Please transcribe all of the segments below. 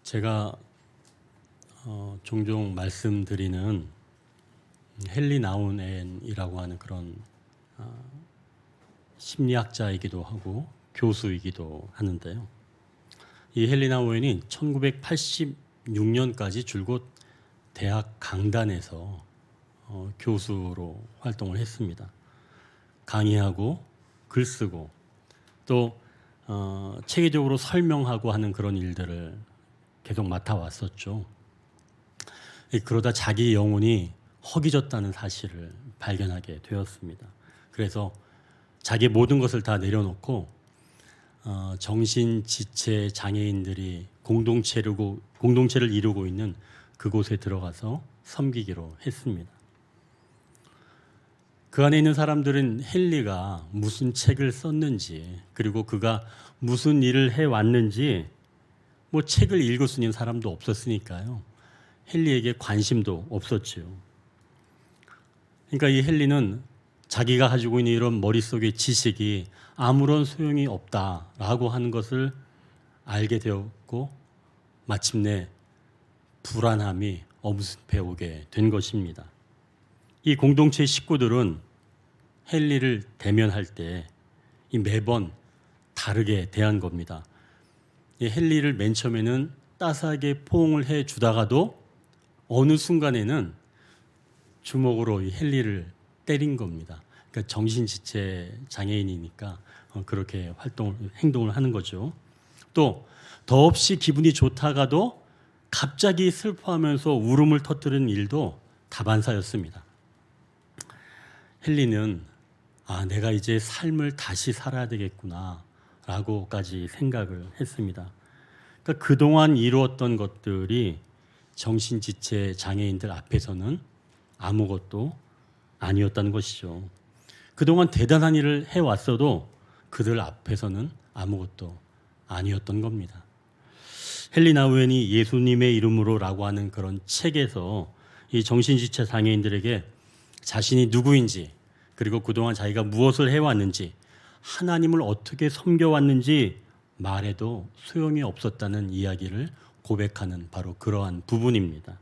제가 종종 말씀드리는 헨리 나우엔이라고 하는 그런 심리학자이기도 하고 교수이기도 하는데요. 이 헨리 나우엔이 1986년까지 줄곧 대학 강단에서 교수로 활동을 했습니다. 강의하고 글쓰고 또 체계적으로 설명하고 하는 그런 일들을 계속 맡아왔었죠. 그러다 자기 영혼이 허기졌다는 사실을 발견하게 되었습니다. 그래서 자기 모든 것을 다 내려놓고 정신지체 장애인들이 공동체를 이루고 있는 그곳에 들어가서 섬기기로 했습니다. 그 안에 있는 사람들은 헨리가 무슨 책을 썼는지, 그리고 그가 무슨 일을 해왔는지 뭐 책을 읽을 수 있는 사람도 없었으니까요. 헨리에게 관심도 없었지요. 그러니까 이 헨리는 자기가 가지고 있는 이런 머릿속의 지식이 아무런 소용이 없다라고 하는 것을 알게 되었고 마침내 불안함이 엄습해 오게 된 것입니다. 이 공동체 식구들은 헨리를 대면할 때 매번 다르게 대한 겁니다. 이 헨리를 맨 처음에는 따스하게 포옹을 해 주다가도 어느 순간에는 주먹으로 이 헨리를 때린 겁니다. 그러니까 정신지체 장애인이니까 그렇게 행동을 하는 거죠. 또 더없이 기분이 좋다가도 갑자기 슬퍼하면서 울음을 터뜨리는 일도 다반사였습니다. 헨리는 내가 이제 삶을 다시 살아야 되겠구나 라고까지 생각을 했습니다. 그러니까 그동안 이루었던 것들이 정신지체 장애인들 앞에서는 아무것도 아니었다는 것이죠. 그동안 대단한 일을 해왔어도 그들 앞에서는 아무것도 아니었던 겁니다. 헨리 나우엔이 예수님의 이름으로라고 하는 그런 책에서 이 정신지체 장애인들에게 자신이 누구인지, 그리고 그동안 자기가 무엇을 해왔는지, 하나님을 어떻게 섬겨왔는지 말해도 소용이 없었다는 이야기를 고백하는 바로 그러한 부분입니다.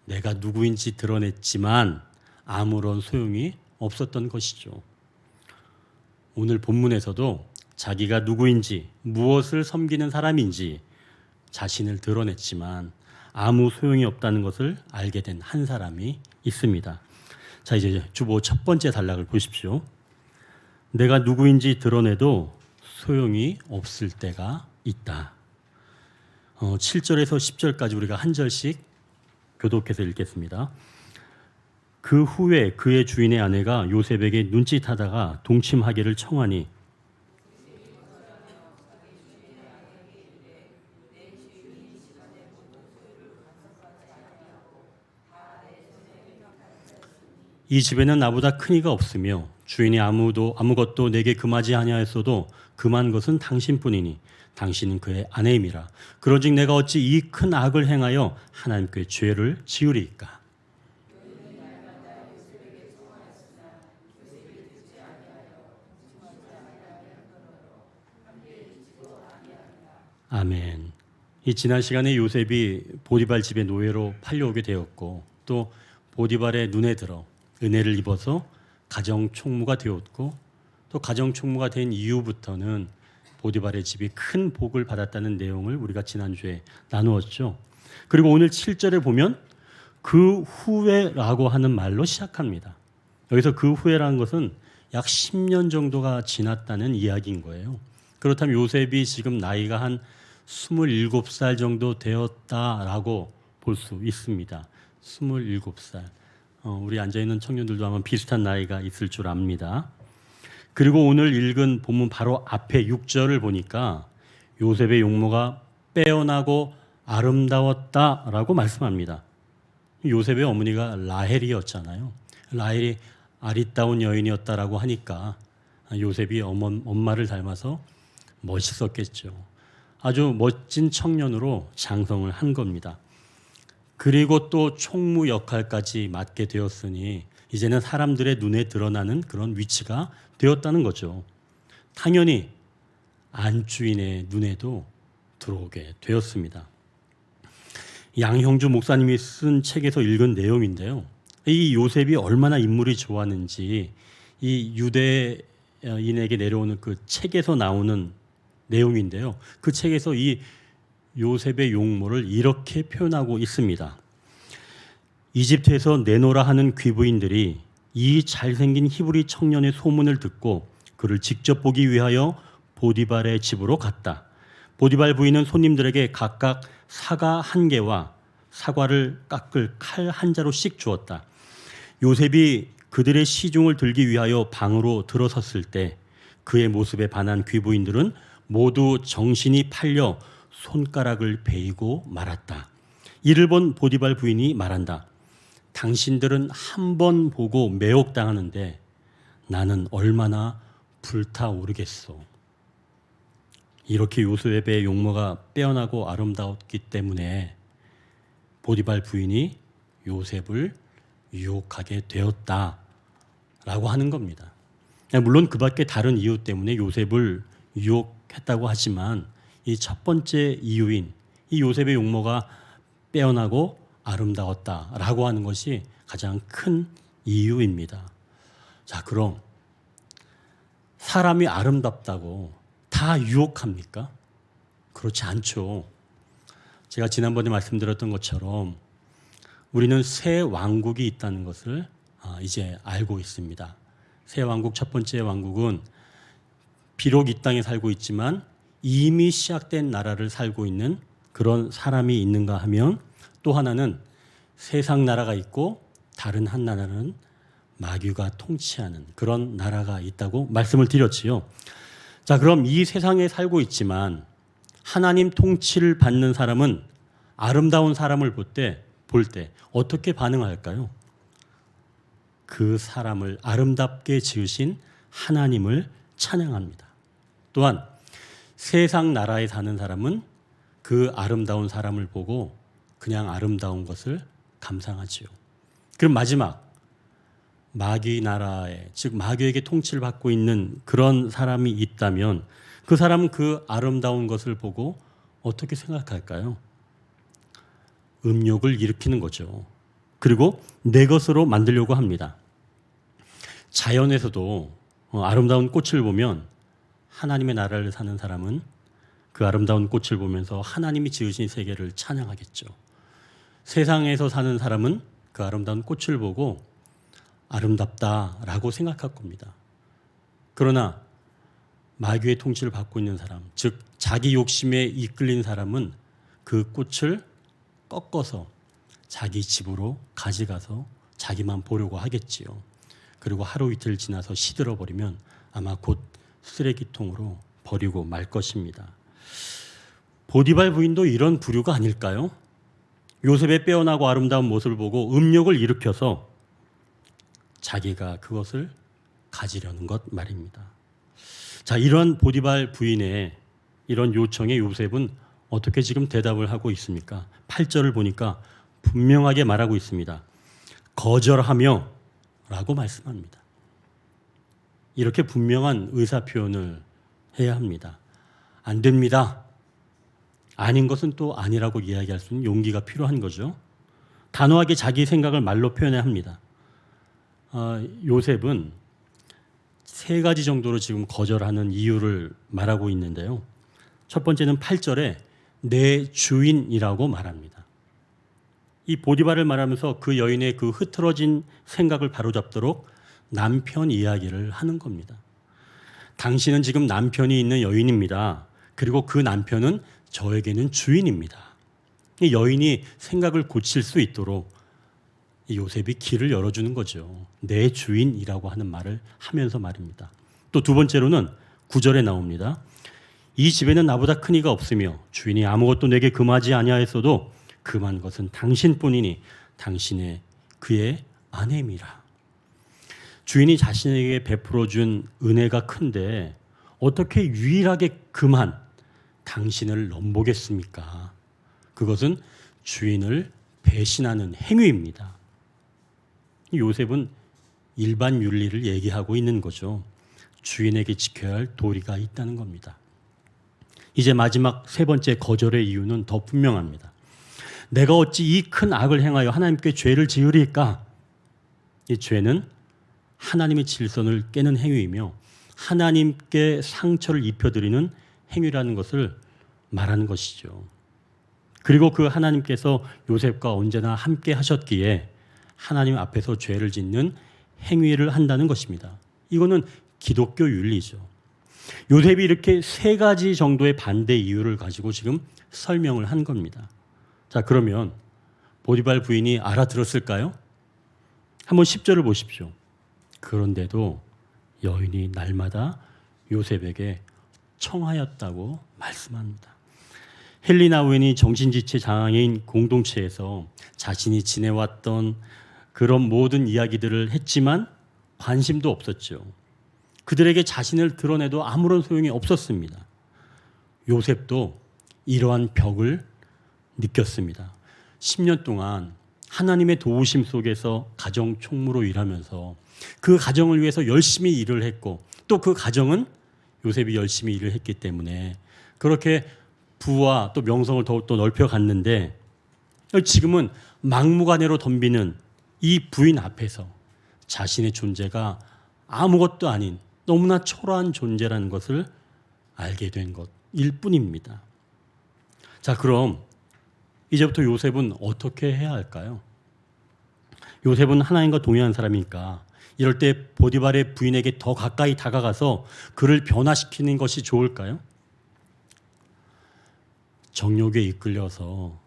내가 누구인지 드러냈지만 아무런 소용이 없었던 것이죠. 오늘 본문에서도 자기가 누구인지, 무엇을 섬기는 사람인지 자신을 드러냈지만 아무 소용이 없다는 것을 알게 된 한 사람이 있습니다. 자, 이제 주보 첫 번째 단락을 보십시오. 내가 누구인지 드러내도 소용이 없을 때가 있다. 7절에서 10절까지 우리가 한 절씩 교독해서 읽겠습니다. 그 후에 그의 주인의 아내가 요셉에게 눈짓하다가 동침하기를 청하니 이 집에는 나보다 큰 이가 없으며 주인이 아무것도 내게 금하지 아니하였어도 금한 것은 당신뿐이니 당신은 그의 아내임이라. 그러즉 내가 어찌 이 큰 악을 행하여 하나님께 죄를 지으리이까. 아멘. 이 지난 시간에 요셉이 보디발 집의 노예로 팔려오게 되었고 또 보디발의 눈에 들어 은혜를 입어서 가정 총무가 되었고 또 가정 총무가 된 이후부터는 보디발의 집이 큰 복을 받았다는 내용을 우리가 지난주에 나누었죠. 그리고 오늘 7절에 보면 그 후에라고 하는 말로 시작합니다. 여기서 그 후에라는 것은 약 10년 정도가 지났다는 이야기인 거예요. 그렇다면 요셉이 지금 나이가 한 27살 정도 되었다라고 볼 수 있습니다. 27살. 우리 앉아있는 청년들도 아마 비슷한 나이가 있을 줄 압니다. 그리고 오늘 읽은 본문 바로 앞에 6절을 보니까 요셉의 용모가 빼어나고 아름다웠다라고 말씀합니다. 요셉의 어머니가 라헬이었잖아요. 라헬이 아리따운 여인이었다라고 하니까 요셉이 엄마를 닮아서 멋있었겠죠. 아주 멋진 청년으로 장성을 한 겁니다. 그리고 또 총무 역할까지 맡게 되었으니 이제는 사람들의 눈에 드러나는 그런 위치가 되었다는 거죠. 당연히 안주인의 눈에도 들어오게 되었습니다. 양형주 목사님이 쓴 책에서 읽은 내용인데요. 이 요셉이 얼마나 인물이 좋았는지 이 유대인에게 내려오는 그 책에서 나오는 내용인데요. 그 책에서 이 요셉의 용모를 이렇게 표현하고 있습니다. 이집트에서 내노라 하는 귀부인들이 이 잘생긴 히브리 청년의 소문을 듣고 그를 직접 보기 위하여 보디발의 집으로 갔다. 보디발 부인은 손님들에게 각각 사과 1개와 사과를 깎을 칼 1자루씩 주었다. 요셉이 그들의 시중을 들기 위하여 방으로 들어섰을 때 그의 모습에 반한 귀부인들은 모두 정신이 팔려 손가락을 베이고 말았다. 이를 본 보디발 부인이 말한다. 당신들은 한 번 보고 매혹당하는데 나는 얼마나 불타오르겠소. 이렇게 요셉의 용모가 빼어나고 아름다웠기 때문에 보디발 부인이 요셉을 유혹하게 되었다라고 하는 겁니다. 물론 그 밖에 다른 이유 때문에 요셉을 유혹했다고 하지만 이 첫 번째 이유인 이 요셉의 용모가 빼어나고 아름다웠다라고 하는 것이 가장 큰 이유입니다. 자, 그럼 사람이 아름답다고 다 유혹합니까? 그렇지 않죠. 제가 지난번에 말씀드렸던 것처럼 우리는 새 왕국이 있다는 것을 이제 알고 있습니다. 새 왕국, 첫 번째 왕국은 비록 이 땅에 살고 있지만 이미 시작된 나라를 살고 있는 그런 사람이 있는가 하면, 또 하나는 세상 나라가 있고 다른 한 나라는 마귀가 통치하는 그런 나라가 있다고 말씀을 드렸지요. 자, 그럼 이 세상에 살고 있지만 하나님 통치를 받는 사람은 아름다운 사람을 볼 때 어떻게 반응할까요? 그 사람을 아름답게 지으신 하나님을 찬양합니다. 또한 세상 나라에 사는 사람은 그 아름다운 사람을 보고 그냥 아름다운 것을 감상하지요. 그럼 마지막 마귀 나라에, 즉 마귀에게 통치를 받고 있는 그런 사람이 있다면 그 사람은 그 아름다운 것을 보고 어떻게 생각할까요? 음욕을 일으키는 거죠. 그리고 내 것으로 만들려고 합니다. 자연에서도 아름다운 꽃을 보면 하나님의 나라를 사는 사람은 그 아름다운 꽃을 보면서 하나님이 지으신 세계를 찬양하겠죠. 세상에서 사는 사람은 그 아름다운 꽃을 보고 아름답다라고 생각할 겁니다. 그러나 마귀의 통치를 받고 있는 사람, 즉 자기 욕심에 이끌린 사람은 그 꽃을 꺾어서 자기 집으로 가져가서 자기만 보려고 하겠지요. 그리고 하루 이틀 지나서 시들어 버리면 아마 곧 쓰레기통으로 버리고 말 것입니다. 보디발 부인도 이런 부류가 아닐까요? 요셉의 빼어나고 아름다운 모습을 보고 음욕을 일으켜서 자기가 그것을 가지려는 것 말입니다. 자, 이런 보디발 부인의 이런 요청에 요셉은 어떻게 지금 대답을 하고 있습니까? 8절을 보니까 분명하게 말하고 있습니다. 거절하며 라고 말씀합니다. 이렇게 분명한 의사표현을 해야 합니다. 안 됩니다. 아닌 것은 또 아니라고 이야기할 수 있는 용기가 필요한 거죠. 단호하게 자기 생각을 말로 표현해야 합니다. 요셉은 3가지 정도로 지금 거절하는 이유를 말하고 있는데요. 첫 번째는 8절에 내 주인이라고 말합니다. 이 보디발을 말하면서 그 여인의 그 흐트러진 생각을 바로잡도록 남편 이야기를 하는 겁니다. 당신은 지금 남편이 있는 여인입니다. 그리고 그 남편은 저에게는 주인입니다. 이 여인이 생각을 고칠 수 있도록 요셉이 길을 열어주는 거죠. 내 주인이라고 하는 말을 하면서 말입니다. 또 두 번째로는 9절에 나옵니다. 이 집에는 나보다 큰 이가 없으며 주인이 아무것도 내게 금하지 아니하였어도 금한 것은 당신뿐이니 당신의 그의 아내임이라. 주인이 자신에게 베풀어준 은혜가 큰데 어떻게 유일하게 금한 당신을 넘보겠습니까? 그것은 주인을 배신하는 행위입니다. 요셉은 일반 윤리를 얘기하고 있는 거죠. 주인에게 지켜야 할 도리가 있다는 겁니다. 이제 마지막 세 번째 거절의 이유는 더 분명합니다. 내가 어찌 이 큰 악을 행하여 하나님께 죄를 지으리까? 이 죄는 하나님의 질서를 깨는 행위이며 하나님께 상처를 입혀드리는 행위라는 것을 말하는 것이죠. 그리고 그 하나님께서 요셉과 언제나 함께 하셨기에 하나님 앞에서 죄를 짓는 행위를 한다는 것입니다. 이거는 기독교 윤리죠. 요셉이 이렇게 세 가지 정도의 반대 이유를 가지고 지금 설명을 한 겁니다. 자, 그러면 보디발 부인이 알아들었을까요? 한번 10절을 보십시오. 그런데도 여인이 날마다 요셉에게 청하였다고 말씀합니다. 헬리나 우엔이 정신지체 장애인 공동체에서 자신이 지내왔던 그런 모든 이야기들을 했지만 관심도 없었죠. 그들에게 자신을 드러내도 아무런 소용이 없었습니다. 요셉도 이러한 벽을 느꼈습니다. 10년 동안 하나님의 도우심 속에서 가정 총무로 일하면서 그 가정을 위해서 열심히 일을 했고 또 그 가정은 요셉이 열심히 일을 했기 때문에 그렇게 부와 또 명성을 더욱더 넓혀갔는데 지금은 막무가내로 덤비는 이 부인 앞에서 자신의 존재가 아무것도 아닌 너무나 초라한 존재라는 것을 알게 된 것일 뿐입니다. 자, 그럼 이제부터 요셉은 어떻게 해야 할까요? 요셉은 하나님과 동의한 사람이니까 이럴 때 보디발의 부인에게 더 가까이 다가가서 그를 변화시키는 것이 좋을까요? 정욕에 이끌려서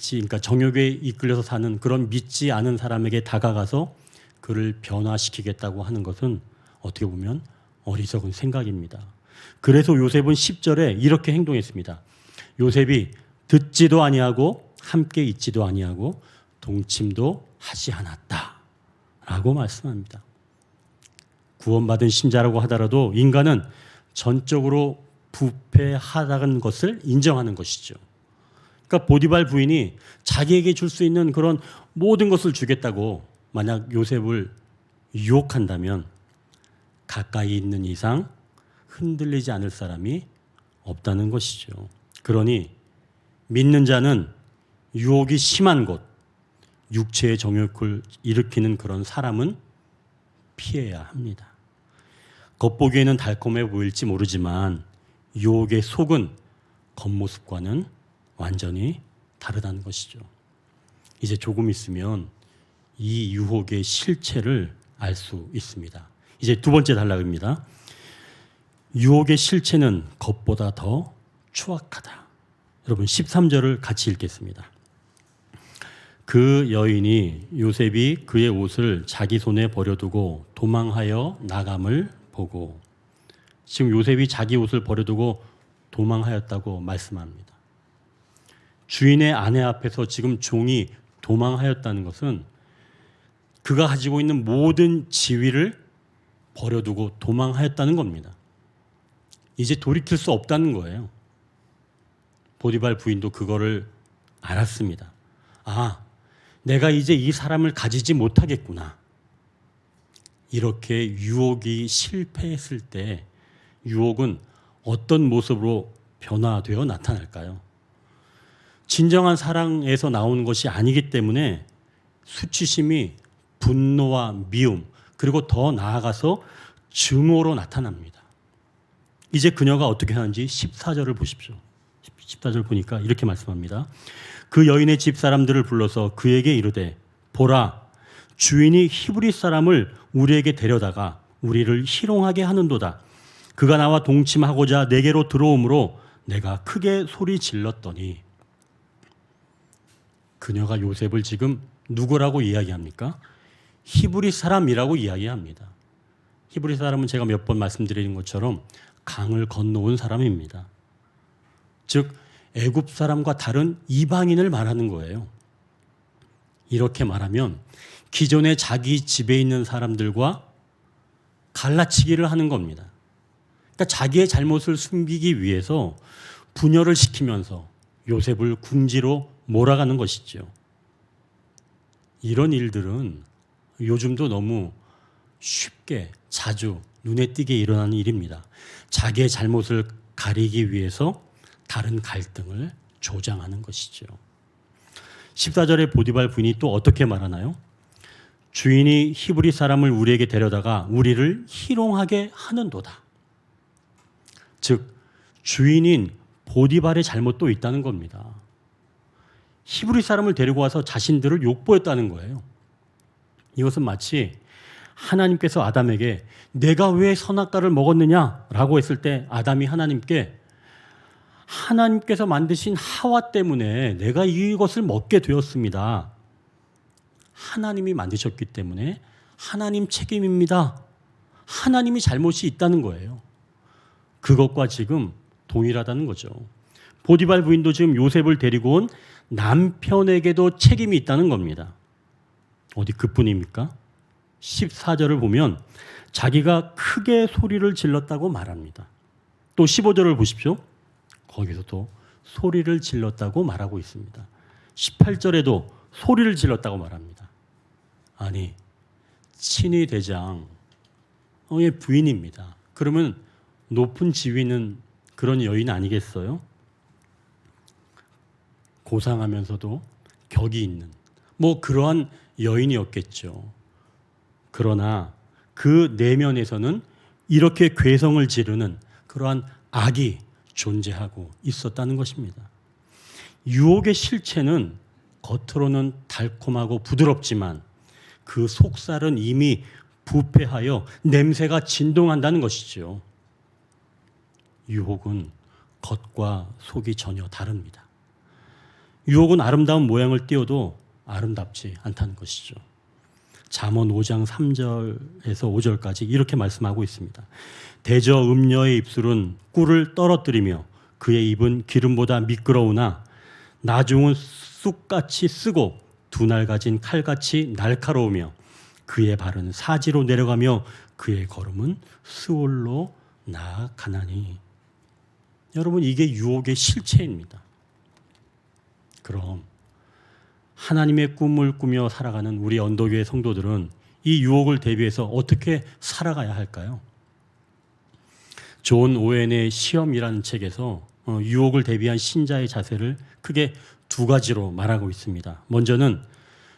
그러니까 정욕에 이끌려서 사는 그런 믿지 않은 사람에게 다가가서 그를 변화시키겠다고 하는 것은 어떻게 보면 어리석은 생각입니다. 그래서 요셉은 10절에 이렇게 행동했습니다. 요셉이 듣지도 아니하고 함께 있지도 아니하고 동침도 하지 않았다 라고 말씀합니다. 구원받은 신자라고 하더라도 인간은 전적으로 부패하다는 것을 인정하는 것이죠. 그러니까 보디발 부인이 자기에게 줄 수 있는 그런 모든 것을 주겠다고 만약 요셉을 유혹한다면 가까이 있는 이상 흔들리지 않을 사람이 없다는 것이죠. 그러니 믿는 자는 유혹이 심한 곳, 육체의 정욕을 일으키는 그런 사람은 피해야 합니다. 겉보기에는 달콤해 보일지 모르지만 유혹의 속은 겉모습과는 완전히 다르다는 것이죠. 이제 조금 있으면 이 유혹의 실체를 알 수 있습니다. 이제 두 번째 단락입니다. 유혹의 실체는 겉보다 더 추악하다. 여러분 13절을 같이 읽겠습니다. 그 여인이 요셉이 그의 옷을 자기 손에 버려두고 도망하여 나감을 보고, 지금 요셉이 자기 옷을 버려두고 도망하였다고 말씀합니다. 주인의 아내 앞에서 지금 종이 도망하였다는 것은 그가 가지고 있는 모든 지위를 버려두고 도망하였다는 겁니다. 이제 돌이킬 수 없다는 거예요. 보디발 부인도 그거를 알았습니다. 아, 내가 이제 이 사람을 가지지 못하겠구나. 이렇게 유혹이 실패했을 때 유혹은 어떤 모습으로 변화되어 나타날까요? 진정한 사랑에서 나오는 것이 아니기 때문에 수치심이 분노와 미움, 그리고 더 나아가서 증오로 나타납니다. 이제 그녀가 어떻게 하는지 14절을 보십시오. 14절 보니까 이렇게 말씀합니다. 그 여인의 집 사람들을 불러서 그에게 이르되 보라, 주인이 히브리 사람을 우리에게 데려다가 우리를 희롱하게 하는도다. 그가 나와 동침하고자 내게로 들어오므로 내가 크게 소리 질렀더니. 그녀가 요셉을 지금 누구라고 이야기합니까? 히브리 사람이라고 이야기합니다. 히브리 사람은 제가 몇 번 말씀드린 것처럼 강을 건너온 사람입니다. 즉 애굽 사람과 다른 이방인을 말하는 거예요. 이렇게 말하면 기존에 자기 집에 있는 사람들과 갈라치기를 하는 겁니다. 그러니까 자기의 잘못을 숨기기 위해서 분열을 시키면서 요셉을 궁지로 몰아가는 것이죠. 이런 일들은 요즘도 너무 쉽게 자주 눈에 띄게 일어나는 일입니다. 자기의 잘못을 가리기 위해서 다른 갈등을 조장하는 것이죠. 14절에 보디발 부인이 또 어떻게 말하나요? 주인이 히브리 사람을 우리에게 데려다가 우리를 희롱하게 하는도다. 즉 주인인 보디발의 잘못도 있다는 겁니다. 히브리 사람을 데리고 와서 자신들을 욕보였다는 거예요. 이것은 마치 하나님께서 아담에게 내가 왜 선악과를 먹었느냐라고 했을 때 아담이 하나님께서 만드신 하와 때문에 내가 이것을 먹게 되었습니다. 하나님이 만드셨기 때문에 하나님 책임입니다. 하나님이 잘못이 있다는 거예요. 그것과 지금 동일하다는 거죠. 보디발 부인도 지금 요셉을 데리고 온 남편에게도 책임이 있다는 겁니다. 어디 그뿐입니까? 14절을 보면 자기가 크게 소리를 질렀다고 말합니다. 또 15절을 보십시오. 거기서도 소리를 질렀다고 말하고 있습니다. 18절에도 소리를 질렀다고 말합니다. 아니, 친위 대장의 부인입니다. 그러면 높은 지위는 그런 여인 아니겠어요? 고상하면서도 격이 있는 그러한 여인이었겠죠. 그러나 그 내면에서는 이렇게 괴성을 지르는 그러한 악이 존재하고 있었다는 것입니다. 유혹의 실체는 겉으로는 달콤하고 부드럽지만 그 속살은 이미 부패하여 냄새가 진동한다는 것이죠. 유혹은 겉과 속이 전혀 다릅니다. 유혹은 아름다운 모양을 띄워도 아름답지 않다는 것이죠. 잠언 5장 3절에서 5절까지 이렇게 말씀하고 있습니다. 대저 음녀의 입술은 꿀을 떨어뜨리며 그의 입은 기름보다 미끄러우나 나중은 쑥같이 쓰고 두 날 가진 칼같이 날카로우며 그의 발은 사지로 내려가며 그의 걸음은 스올로 나아가나니. 여러분, 이게 유혹의 실체입니다. 그럼 하나님의 꿈을 꾸며 살아가는 우리 언더교회 성도들은 이 유혹을 대비해서 어떻게 살아가야 할까요? 존 오웬의 시험이라는 책에서 유혹을 대비한 신자의 자세를 크게 두 가지로 말하고 있습니다. 먼저는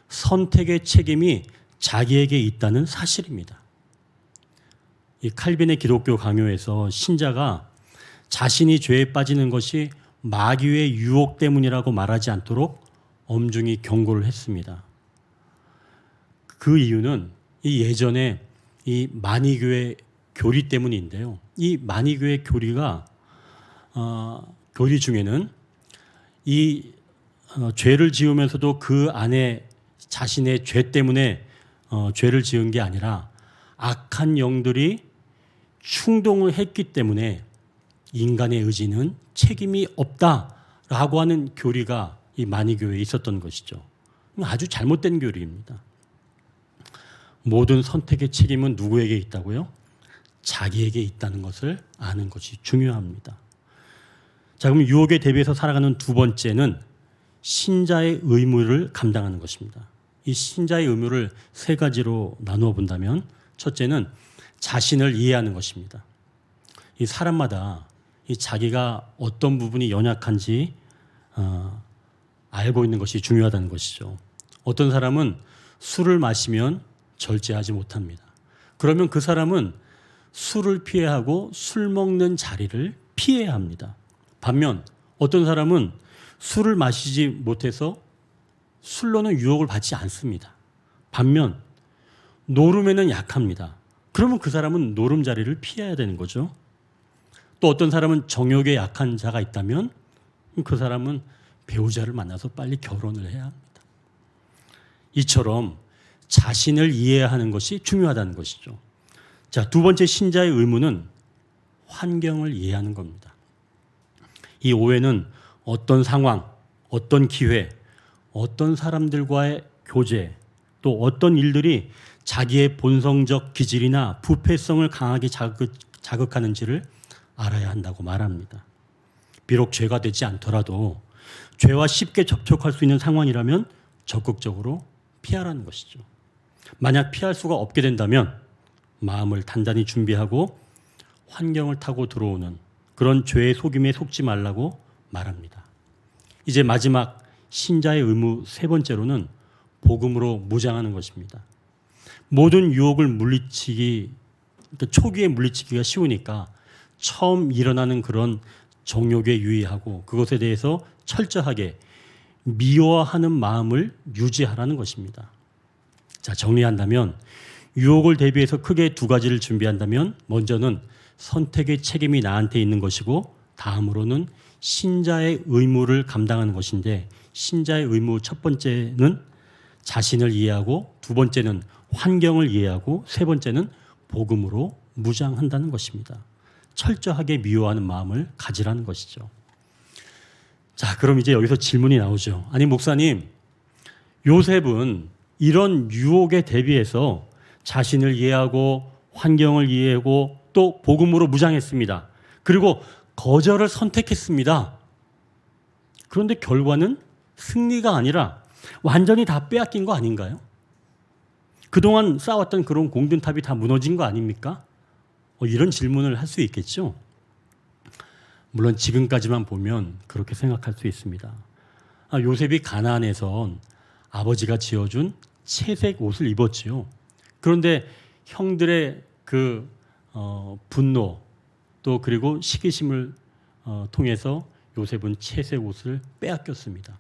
선택의 책임이 자기에게 있다는 사실입니다. 이 칼빈의 기독교 강요에서 신자가 자신이 죄에 빠지는 것이 마귀의 유혹 때문이라고 말하지 않도록 엄중히 경고를 했습니다. 그 이유는 이 예전에 이 만이교회 교리 때문인데요. 이 만이교회 교리가 교리 중에는 이 죄를 지으면서도 그 안에 자신의 죄 때문에 죄를 지은 게 아니라 악한 영들이 충동을 했기 때문에 인간의 의지는 책임이 없다라고 하는 교리가 이 만이교회에 있었던 것이죠. 아주 잘못된 교리입니다. 모든 선택의 책임은 누구에게 있다고요? 자기에게 있다는 것을 아는 것이 중요합니다. 자, 그럼 유혹에 대비해서 살아가는 두 번째는 신자의 의무를 감당하는 것입니다. 이 신자의 의무를 세 가지로 나누어 본다면 첫째는 자신을 이해하는 것입니다. 이 사람마다 이 자기가 어떤 부분이 연약한지 알고 있는 것이 중요하다는 것이죠. 어떤 사람은 술을 마시면 절제하지 못합니다. 그러면 그 사람은 술을 피해야 하고 술 먹는 자리를 피해야 합니다. 반면 어떤 사람은 술을 마시지 못해서 술로는 유혹을 받지 않습니다. 반면 노름에는 약합니다. 그러면 그 사람은 노름 자리를 피해야 되는 거죠. 또 어떤 사람은 정욕에 약한 자가 있다면 그 사람은 배우자를 만나서 빨리 결혼을 해야 합니다. 이처럼 자신을 이해하는 것이 중요하다는 것이죠. 자, 두 번째 신자의 의무는 환경을 이해하는 겁니다. 이 오해는 어떤 상황, 어떤 기회, 어떤 사람들과의 교제, 또 어떤 일들이 자기의 본성적 기질이나 부패성을 강하게 자극하는지를 알아야 한다고 말합니다. 비록 죄가 되지 않더라도 죄와 쉽게 접촉할 수 있는 상황이라면 적극적으로 피하라는 것이죠. 만약 피할 수가 없게 된다면 마음을 단단히 준비하고 환경을 타고 들어오는 그런 죄의 속임에 속지 말라고 말합니다. 이제 마지막 신자의 의무 세 번째로는 복음으로 무장하는 것입니다. 모든 유혹을 물리치기, 그러니까 초기에 물리치기가 쉬우니까 처음 일어나는 그런 정욕에 유의하고 그것에 대해서 철저하게 미워하는 마음을 유지하라는 것입니다. 자, 정리한다면 유혹을 대비해서 크게 두 가지를 준비한다면 먼저는 선택의 책임이 나한테 있는 것이고 다음으로는 신자의 의무를 감당하는 것인데 신자의 의무 첫 번째는 자신을 이해하고 두 번째는 환경을 이해하고 세 번째는 복음으로 무장한다는 것입니다. 철저하게 미워하는 마음을 가지라는 것이죠. 자, 그럼 이제 여기서 질문이 나오죠. 아니 목사님, 요셉은 이런 유혹에 대비해서 자신을 이해하고 환경을 이해하고 또 복음으로 무장했습니다. 그리고 거절을 선택했습니다. 그런데 결과는 승리가 아니라 완전히 다 빼앗긴 거 아닌가요? 그동안 쌓았던 그런 공든탑이 다 무너진 거 아닙니까? 이런 질문을 할 수 있겠죠. 물론 지금까지만 보면 그렇게 생각할 수 있습니다. 요셉이 가나안에서 아버지가 지어준 채색 옷을 입었지요. 그런데 형들의 그 분노 또 그리고 시기심을 통해서 요셉은 채색 옷을 빼앗겼습니다.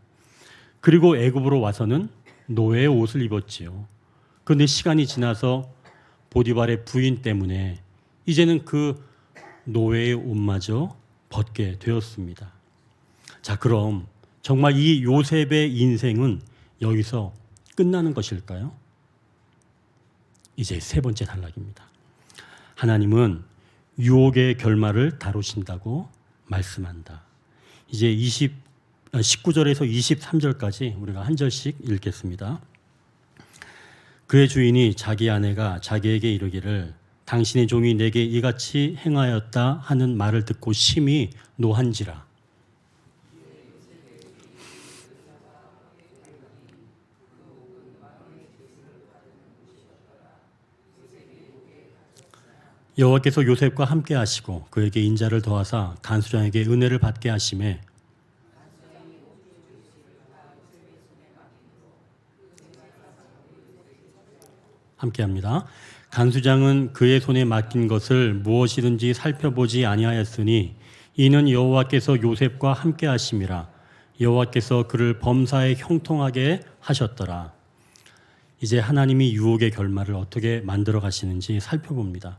그리고 애굽으로 와서는 노예의 옷을 입었지요. 그런데 시간이 지나서 보디발의 부인 때문에 이제는 그 노예의 옷마저 벗게 되었습니다. 자, 그럼 정말 이 요셉의 인생은 여기서 끝나는 것일까요? 이제 세 번째 단락입니다. 하나님은 유혹의 결말을 다루신다고 말씀한다. 이제 19절에서 23절까지 우리가 한 절씩 읽겠습니다. 그의 주인이 자기 아내가 자기에게 이르기를 당신의 종이 내게 이같이 행하였다 하는 말을 듣고 심히 노한지라. 여호와께서 요셉과 함께 하시고 그에게 인자를 더하사 간수장에게 은혜를 받게 하심에 함께합니다. 간수장은 그의 손에 맡긴 것을 무엇이든지 살펴보지 아니하였으니 이는 여호와께서 요셉과 함께 하심이라. 여호와께서 그를 범사에 형통하게 하셨더라. 이제 하나님이 유혹의 결말을 어떻게 만들어 가시는지 살펴봅니다.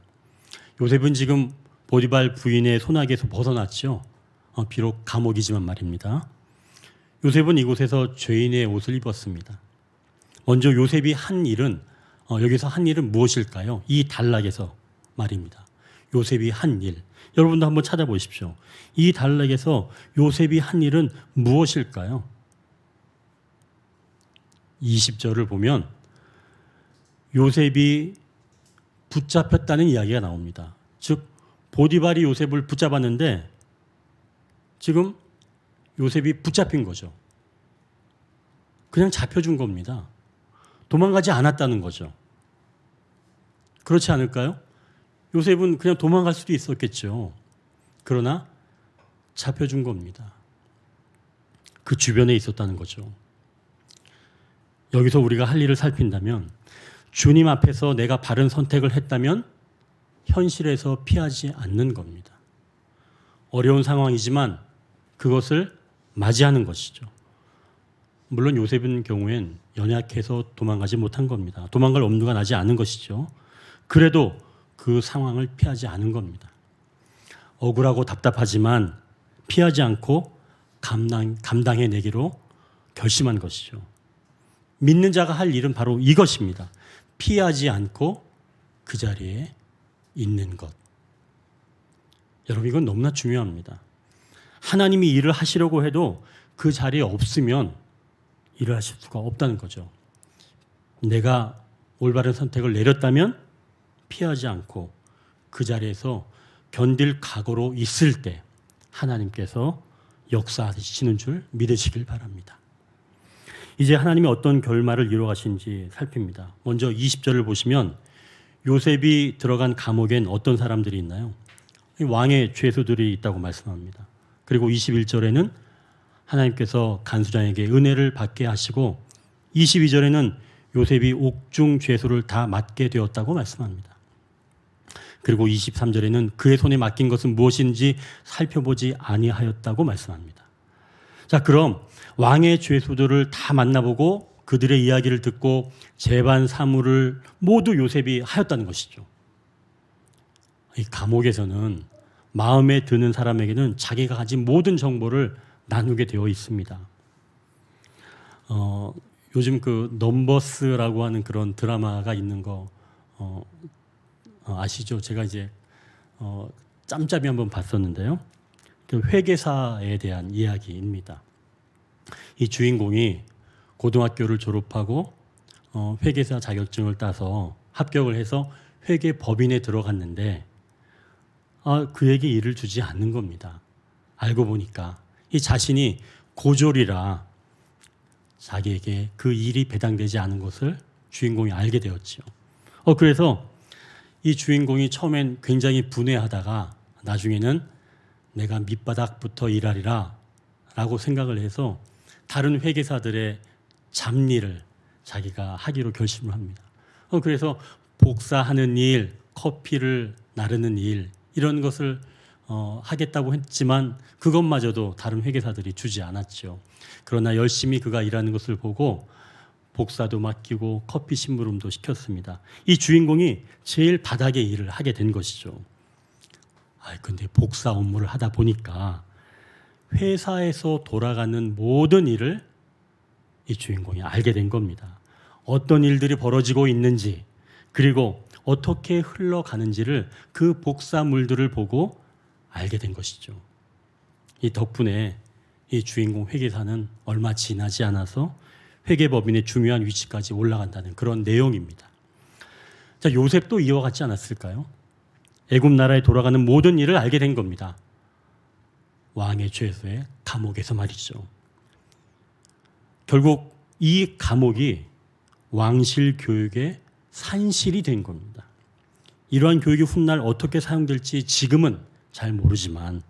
요셉은 지금 보디발 부인의 손아귀에서 벗어났죠. 비록 감옥이지만 말입니다. 요셉은 이곳에서 죄인의 옷을 입었습니다. 먼저 요셉이 한 일은 여기서 한 일은 무엇일까요? 이 단락에서 말입니다. 요셉이 한 일. 여러분도 한번 찾아보십시오. 이 단락에서 요셉이 한 일은 무엇일까요? 20절을 보면 요셉이 붙잡혔다는 이야기가 나옵니다. 즉 보디발이 요셉을 붙잡았는데 지금 요셉이 붙잡힌 거죠. 그냥 잡혀준 겁니다. 도망가지 않았다는 거죠. 그렇지 않을까요? 요셉은 그냥 도망갈 수도 있었겠죠. 그러나 잡혀준 겁니다. 그 주변에 있었다는 거죠. 여기서 우리가 할 일을 살핀다면 주님 앞에서 내가 바른 선택을 했다면 현실에서 피하지 않는 겁니다. 어려운 상황이지만 그것을 맞이하는 것이죠. 물론 요셉의 경우엔 연약해서 도망가지 못한 겁니다. 도망갈 엄두가 나지 않은 것이죠. 그래도 그 상황을 피하지 않은 겁니다. 억울하고 답답하지만 피하지 않고 감당해내기로 결심한 것이죠. 믿는 자가 할 일은 바로 이것입니다. 피하지 않고 그 자리에 있는 것. 여러분, 이건 너무나 중요합니다. 하나님이 일을 하시려고 해도 그 자리에 없으면 일을 하실 수가 없다는 거죠. 내가 올바른 선택을 내렸다면 피하지 않고 그 자리에서 견딜 각오로 있을 때 하나님께서 역사하시는 줄 믿으시길 바랍니다. 이제 하나님이 어떤 결말을 이루어가신지 살핍니다. 먼저 20절을 보시면 요셉이 들어간 감옥엔 어떤 사람들이 있나요? 왕의 죄수들이 있다고 말씀합니다. 그리고 21절에는 하나님께서 간수장에게 은혜를 받게 하시고 22절에는 요셉이 옥중 죄수를 다 맡게 되었다고 말씀합니다. 그리고 23절에는 그의 손에 맡긴 것은 무엇인지 살펴보지 아니하였다고 말씀합니다. 자, 그럼 왕의 죄수들을 다 만나보고 그들의 이야기를 듣고 재반 사무를 모두 요셉이 하였다는 것이죠. 이 감옥에서는 마음에 드는 사람에게는 자기가 가진 모든 정보를 나누게 되어 있습니다. 요즘 그 넘버스라고 하는 그런 드라마가 있는 거 아시죠? 제가 이제 짬짬이 한번 봤었는데요. 그 회계사에 대한 이야기입니다. 이 주인공이 고등학교를 졸업하고 회계사 자격증을 따서 합격을 해서 회계법인에 들어갔는데 그에게 일을 주지 않는 겁니다. 알고 보니까 이 자신이 고졸이라 자기에게 그 일이 배당되지 않은 것을 주인공이 알게 되었죠. 그래서 이 주인공이 처음엔 굉장히 분해하다가 나중에는 내가 밑바닥부터 일하리라 라고 생각을 해서 다른 회계사들의 잡일을 자기가 하기로 결심을 합니다. 그래서 복사하는 일, 커피를 나르는 일 이런 것을 하겠다고 했지만 그것마저도 다른 회계사들이 주지 않았죠. 그러나 열심히 그가 일하는 것을 보고 복사도 맡기고 커피 심부름도 시켰습니다. 이 주인공이 제일 바닥의 일을 하게 된 것이죠. 근데 복사 업무를 하다 보니까 회사에서 돌아가는 모든 일을 이 주인공이 알게 된 겁니다. 어떤 일들이 벌어지고 있는지 그리고 어떻게 흘러가는지를 그 복사물들을 보고 알게 된 것이죠. 이 덕분에 이 주인공 회계사는 얼마 지나지 않아서 회계법인의 중요한 위치까지 올라간다는 그런 내용입니다. 자, 요셉도 이와 같지 않았을까요? 애굽 나라에 돌아가는 모든 일을 알게 된 겁니다. 왕의 죄수의 감옥에서 말이죠. 결국 이 감옥이 왕실 교육의 산실이 된 겁니다. 이러한 교육이 훗날 어떻게 사용될지 지금은 잘 모르지만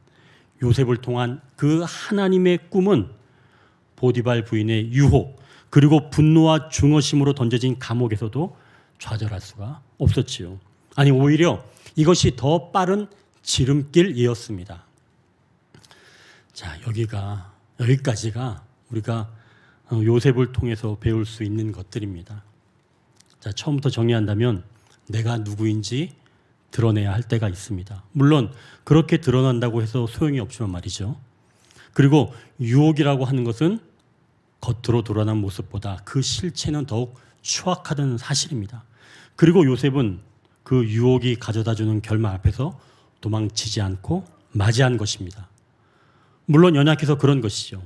요셉을 통한 그 하나님의 꿈은 보디발 부인의 유혹 그리고 분노와 중어심으로 던져진 감옥에서도 좌절할 수가 없었지요. 아니 오히려 이것이 더 빠른 지름길이었습니다. 자, 여기까지가 우리가 요셉을 통해서 배울 수 있는 것들입니다. 자, 처음부터 정리한다면 내가 누구인지 드러내야 할 때가 있습니다. 물론 그렇게 드러난다고 해서 소용이 없지만 말이죠. 그리고 유혹이라고 하는 것은 겉으로 드러난 모습보다 그 실체는 더욱 추악하다는 사실입니다. 그리고 요셉은 그 유혹이 가져다주는 결말 앞에서 도망치지 않고 맞이한 것입니다. 물론 연약해서 그런 것이죠.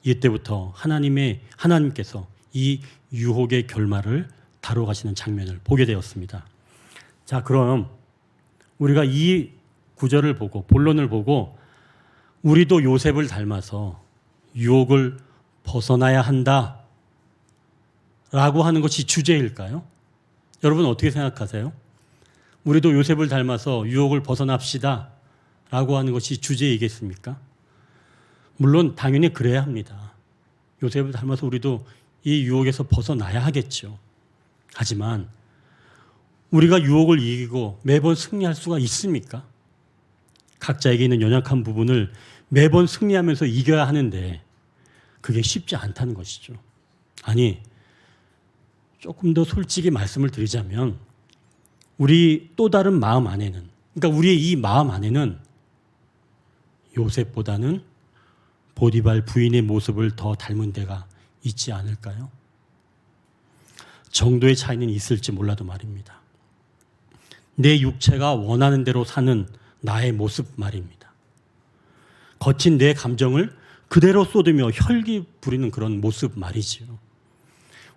이때부터 하나님께서 이 유혹의 결말을 다뤄가시는 장면을 보게 되었습니다. 자, 그럼 우리가 이 구절을 보고 본론을 보고 우리도 요셉을 닮아서 유혹을 벗어나야 한다 라고 하는 것이 주제일까요? 여러분 어떻게 생각하세요? 우리도 요셉을 닮아서 유혹을 벗어납시다 라고 하는 것이 주제이겠습니까? 물론 당연히 그래야 합니다. 요셉을 닮아서 우리도 이 유혹에서 벗어나야 하겠죠. 하지만 우리가 유혹을 이기고 매번 승리할 수가 있습니까? 각자에게 있는 연약한 부분을 매번 승리하면서 이겨야 하는데 그게 쉽지 않다는 것이죠. 아니, 조금 더 솔직히 말씀을 드리자면 우리 또 다른 마음 안에는, 그러니까 우리의 이 마음 안에는 요셉보다는 보디발 부인의 모습을 더 닮은 데가 있지 않을까요? 정도의 차이는 있을지 몰라도 말입니다. 내 육체가 원하는 대로 사는 나의 모습 말입니다. 거친 내 감정을 그대로 쏟으며 혈기 부리는 그런 모습 말이지요.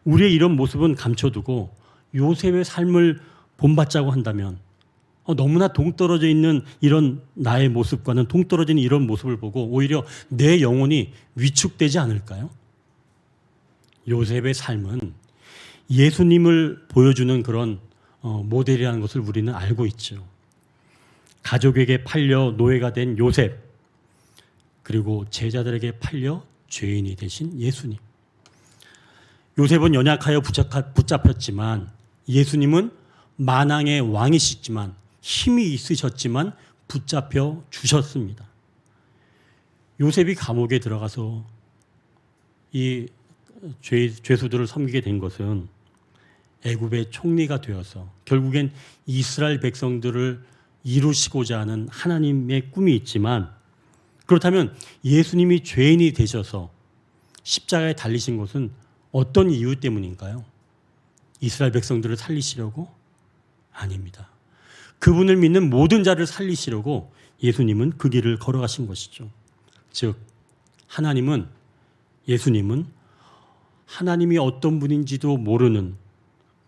우리의 이런 모습은 감춰두고 요셉의 삶을 본받자고 한다면 너무나 동떨어져 있는 이런 나의 모습과는 동떨어지는 이런 모습을 보고 오히려 내 영혼이 위축되지 않을까요? 요셉의 삶은 예수님을 보여주는 그런 모델이라는 것을 우리는 알고 있죠. 가족에게 팔려 노예가 된 요셉, 그리고 제자들에게 팔려 죄인이 되신 예수님. 요셉은 연약하여 붙잡혔지만 예수님은 만왕의 왕이시지만 힘이 있으셨지만 붙잡혀 주셨습니다. 요셉이 감옥에 들어가서 이 죄수들을 섬기게 된 것은 애굽의 총리가 되어서 결국엔 이스라엘 백성들을 이루시고자 하는 하나님의 꿈이 있지만, 그렇다면 예수님이 죄인이 되셔서 십자가에 달리신 것은 어떤 이유 때문인가요? 이스라엘 백성들을 살리시려고? 아닙니다. 그분을 믿는 모든 자를 살리시려고 예수님은 그 길을 걸어가신 것이죠. 즉 예수님은 하나님이 어떤 분인지도 모르는,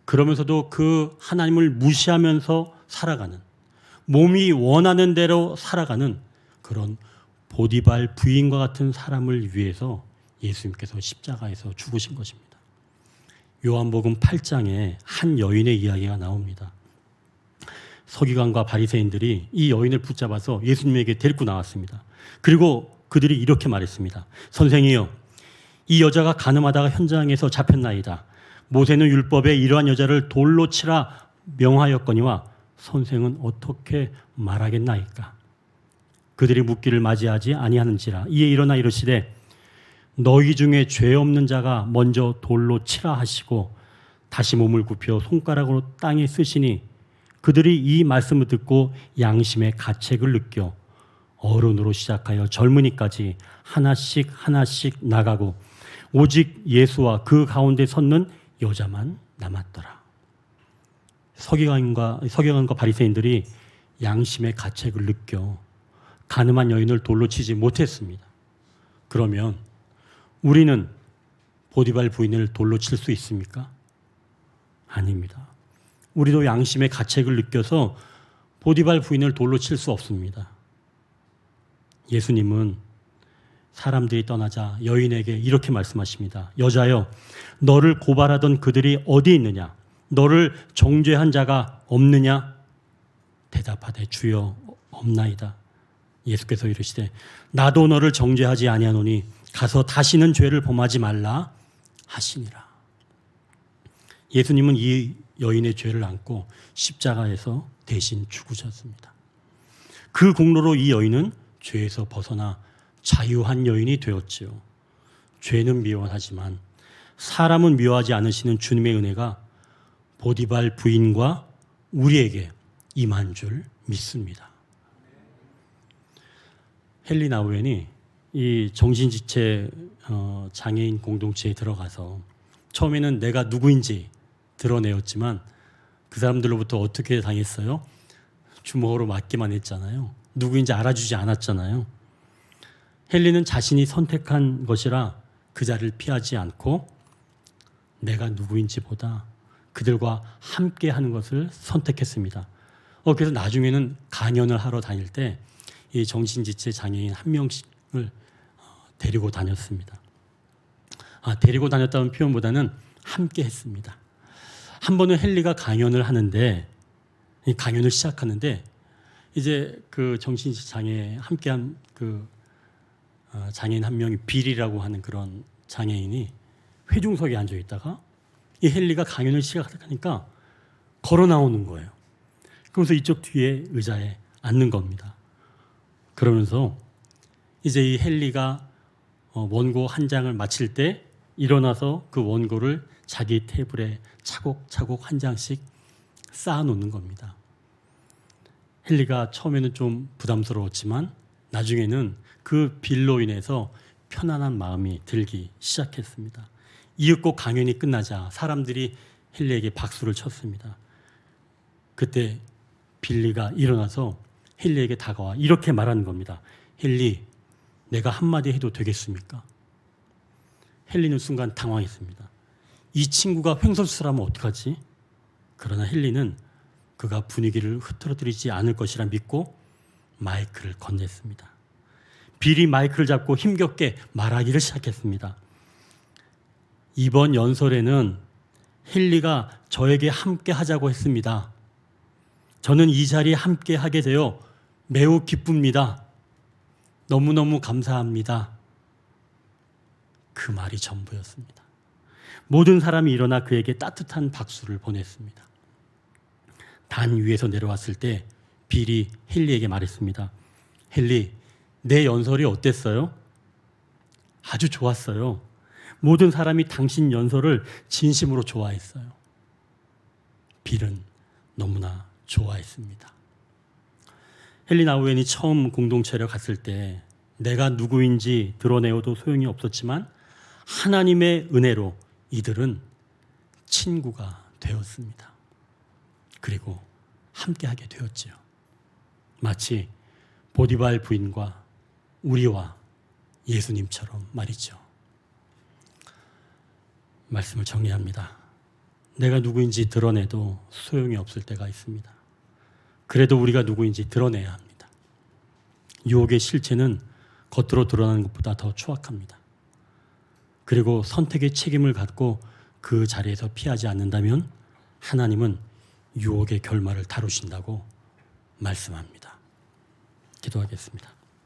그러면서도 그 하나님을 무시하면서 살아가는, 몸이 원하는 대로 살아가는 그런 보디발 부인과 같은 사람을 위해서 예수님께서 십자가에서 죽으신 것입니다. 요한복음 8장에 한 여인의 이야기가 나옵니다. 서기관과 바리새인들이 이 여인을 붙잡아서 예수님에게 데리고 나왔습니다. 그리고 그들이 이렇게 말했습니다. 선생이여, 이 여자가 간음하다가 현장에서 잡혔나이다. 모세는 율법에 이러한 여자를 돌로 치라 명하였거니와 선생은 어떻게 말하겠나이까? 그들이 묻기를 맞이하지 아니하는지라. 이에 일어나 이르시되 너희 중에 죄 없는 자가 먼저 돌로 치라 하시고 다시 몸을 굽혀 손가락으로 땅에 쓰시니 그들이 이 말씀을 듣고 양심의 가책을 느껴 어른으로 시작하여 젊은이까지 하나씩 나가고 오직 예수와 그 가운데 섰는 여자만 남았더라. 서기관과 바리새인들이 양심의 가책을 느껴 간음한 여인을 돌로 치지 못했습니다. 그러면 우리는 보디발 부인을 돌로 칠 수 있습니까? 아닙니다. 우리도 양심의 가책을 느껴서 보디발 부인을 돌로 칠 수 없습니다. 예수님은 사람들이 떠나자 여인에게 이렇게 말씀하십니다. 여자여, 너를 고발하던 그들이 어디 있느냐? 너를 정죄한 자가 없느냐? 대답하되 주여 없나이다. 예수께서 이르시되 나도 너를 정죄하지 아니하노니 가서 다시는 죄를 범하지 말라 하시니라. 예수님은 이 여인의 죄를 안고 십자가에서 대신 죽으셨습니다. 그 공로로 이 여인은 죄에서 벗어나 자유한 여인이 되었지요. 죄는 미워하지만 사람은 미워하지 않으시는 주님의 은혜가 보디발 부인과 우리에게 임한 줄 믿습니다. 헨리 나우엔이 이 정신지체 장애인 공동체에 들어가서 처음에는 내가 누구인지 드러내었지만 그 사람들로부터 어떻게 당했어요? 주먹으로 맞기만 했잖아요. 누구인지 알아주지 않았잖아요. 헨리는 자신이 선택한 것이라 그 자리를 피하지 않고 내가 누구인지보다 그들과 함께 하는 것을 선택했습니다. 그래서 나중에는 강연을 하러 다닐 때 이 정신지체 장애인 한 명씩을 데리고 다녔습니다. 데리고 다녔다는 표현보다는 함께 했습니다. 한 번은 헨리가 강연을 하는데, 이 강연을 시작하는데 이제 그 정신지체 장애에 함께한 그 장애인 한 명이 빌이라고 하는 그런 장애인이 회중석에 앉아 있다가 이 헨리가 강연을 시작하니까 걸어 나오는 거예요. 그러면서 이쪽 뒤에 의자에 앉는 겁니다. 그러면서 이제 이 헨리가 원고 한 장을 마칠 때 일어나서 그 원고를 자기 테이블에 차곡차곡 한 장씩 쌓아놓는 겁니다. 헨리가 처음에는 좀 부담스러웠지만 나중에는 그 빌로 인해서 편안한 마음이 들기 시작했습니다. 이윽고 강연이 끝나자 사람들이 헨리에게 박수를 쳤습니다. 그때 빌리가 일어나서 헨리에게 다가와 이렇게 말하는 겁니다. 헨리, 내가 한마디 해도 되겠습니까? 헨리는 순간 당황했습니다. 이 친구가 횡설수설하면 어떡하지? 그러나 헨리는 그가 분위기를 흐트러뜨리지 않을 것이라 믿고 마이크를 건넸습니다. 빌이 마이크를 잡고 힘겹게 말하기를 시작했습니다. 이번 연설에는 헨리가 저에게 함께 하자고 했습니다. 저는 이 자리에 함께 하게 되어 매우 기쁩니다. 너무너무 감사합니다. 그 말이 전부였습니다. 모든 사람이 일어나 그에게 따뜻한 박수를 보냈습니다. 단 위에서 내려왔을 때 빌이 헨리에게 말했습니다. 헨리, 내 연설이 어땠어요? 아주 좋았어요. 모든 사람이 당신 연설을 진심으로 좋아했어요. 빌은 너무나 좋아했습니다. 헨리 나우엔이 처음 공동체를 갔을 때 내가 누구인지 드러내어도 소용이 없었지만 하나님의 은혜로 이들은 친구가 되었습니다. 그리고 함께하게 되었지요. 마치 보디발 부인과 우리와 예수님처럼 말이죠. 말씀을 정리합니다. 내가 누구인지 드러내도 소용이 없을 때가 있습니다. 그래도 우리가 누구인지 드러내야 합니다. 유혹의 실체는 겉으로 드러나는 것보다 더 추악합니다. 그리고 선택의 책임을 갖고 그 자리에서 피하지 않는다면 하나님은 유혹의 결말을 다루신다고 말씀합니다. 기도하겠습니다.